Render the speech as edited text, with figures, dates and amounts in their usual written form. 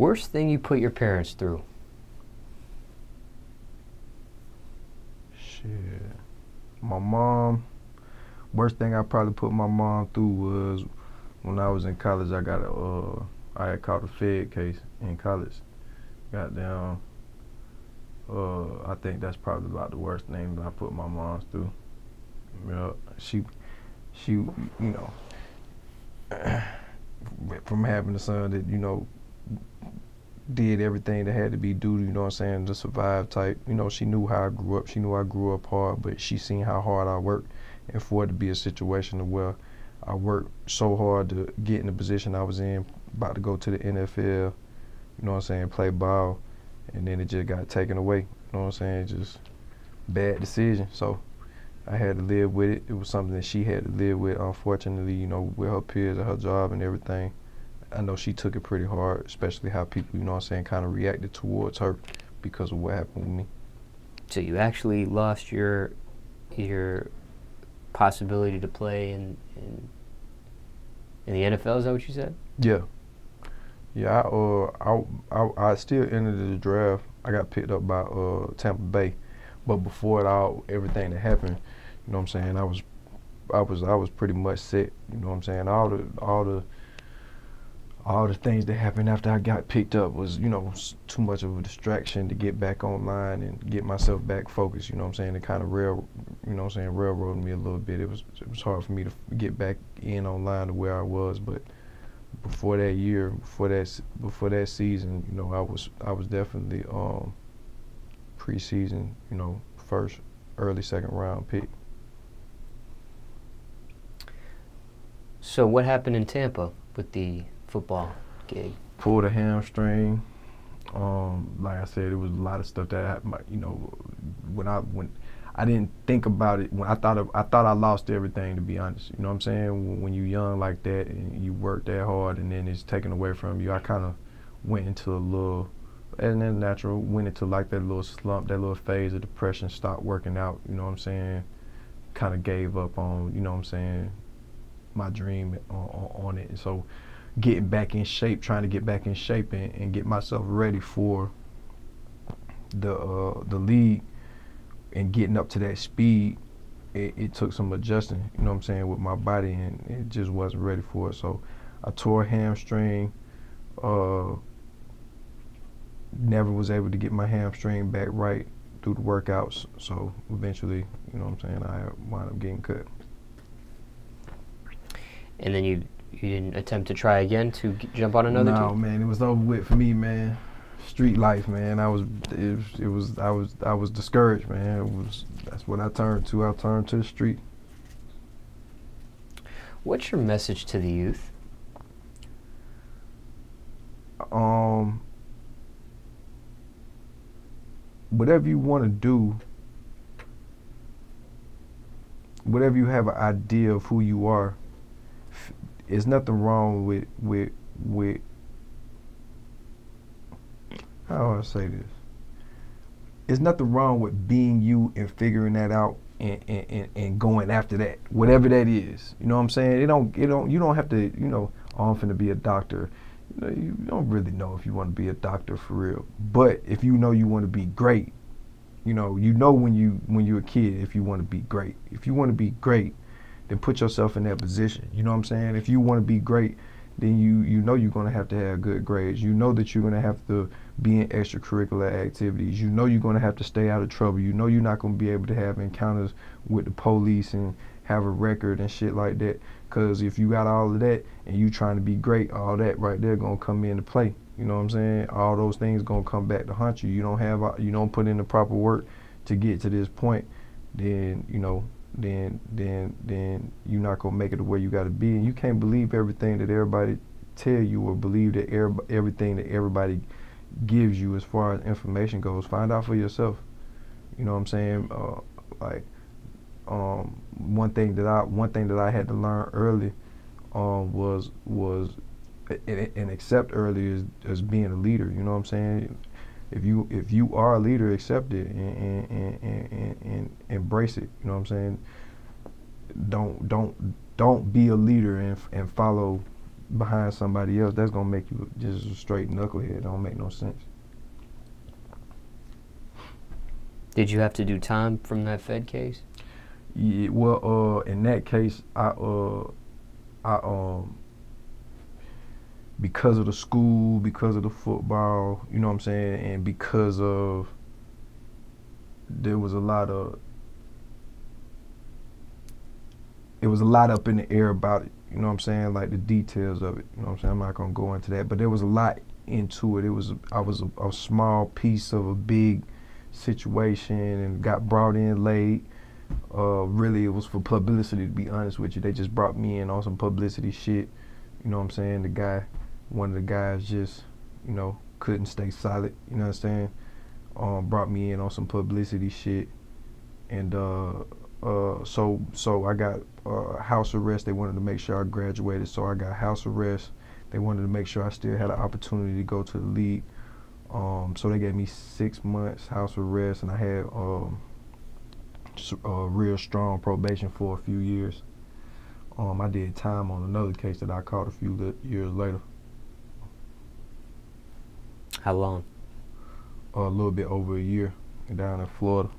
Worst thing you put your parents through? Shit. My mom, worst thing I probably put my mom through was when I was in college. I had caught a Fed case in college. Goddamn. I think that's probably about the worst thing that I put my mom through. Yeah, she, you know, from having a son that, did everything that had to be due, you know what I'm saying, to survive type. She knew how I grew up. She knew I grew up hard, but she seen how hard I worked. And for it to be a situation where I worked so hard to get in the position I was in, about to go to the NFL, you know what I'm saying, play ball, and then it just got taken away. You know what I'm saying? Just bad decision. So I had to live with it. It was something that she had to live with, unfortunately, with her peers and her job and everything. I know she took it pretty hard, especially how people, you know what I'm saying, kind of reacted towards her because of what happened with me. So you actually lost your possibility to play in the NFL, is that what you said? Yeah. Yeah, I still entered the draft. I got picked up by Tampa Bay. But before it all, everything that happened, you know what I'm saying, I was pretty much set, you know what I'm saying? All the things that happened after I got picked up was, too much of a distraction to get back online and get myself back focused, you know what I'm saying? It kind of railroaded me a little bit. It was hard for me to get back in online to where I was, but before that year, before that season, I was definitely preseason, first, early second round pick. So what happened in Tampa with the football gig? Pulled a hamstring. Like I said, it was a lot of stuff that happened. When I didn't think about it, when I thought I lost everything, to be honest. You know what I'm saying? When you're young like that and you work that hard and then it's taken away from you, I kind of went into a little, and then natural, went into like that little slump, that little phase of depression, stopped working out, you know what I'm saying? Kind of gave up on, you know what I'm saying, my dream on it. And so getting back in shape, trying to get back in shape and get myself ready for the league and getting up to that speed, it took some adjusting, you know what I'm saying, with my body, and it just wasn't ready for it. So I tore a hamstring, never was able to get my hamstring back right through the workouts. So eventually, you know what I'm saying, I wound up getting cut. And then you didn't attempt to try again to jump on another team? No, man, it was over with for me, man. Street life, man. I was discouraged, man. That's what I turned to. I turned to the street. What's your message to the youth? Whatever you want to do, whatever you have an idea of who you are, there's nothing wrong with how do I say this? There's nothing wrong with being you and figuring that out and going after that, whatever that is. You know what I'm saying? You don't have to, I'm finna be a doctor. You don't really know if you want to be a doctor for real. But if you know you want to be great, when you're a kid, if you want to be great. If you want to be great, then put yourself in that position. You know what I'm saying? If you want to be great, then you know you're going to have good grades. You know that you're going to have to be in extracurricular activities. You know you're going to have to stay out of trouble. You know you're not going to be able to have encounters with the police and have a record and shit like that. Because if you got all of that and you trying to be great, all that right there going to come into play. You know what I'm saying? All those things going to come back to haunt you. You don't put in the proper work to get to this point, then, then you're not going to make it to where you got to be. And you can't believe everything that everybody tell you or believe that everything that everybody gives you as far as information goes. Find out for yourself. You know what I'm saying? One thing that I had to learn early was and accept early is being a leader. You know what I'm saying? If you are a leader, accept it and embrace it. You know what I'm saying? Don't be a leader and follow behind somebody else, that's gonna make you just a straight knucklehead. It don't make no sense. Did you have to do time from that Fed case? Yeah, well, in that case, I because of the school, because of the football, you know what I'm saying, and because of there was a lot of it was a lot up in the air about it, you know what I'm saying, like the details of it, you know what I'm saying. I'm not gonna go into that, but there was a lot into it. I was a small piece of a big situation and got brought in late. Really, it was for publicity, to be honest with you. They just brought me in on some publicity shit. You know what I'm saying? One of the guys just, you know, couldn't stay silent. You know what I'm saying? Brought me in on some publicity shit. And so I got house arrest. They wanted to make sure I graduated, so I got house arrest. They wanted to make sure I still had an opportunity to go to the league. So they gave me 6 months house arrest, and I had real strong probation for a few years. I did time on another case that I caught a few years later. How long? A little bit over a year down in Florida.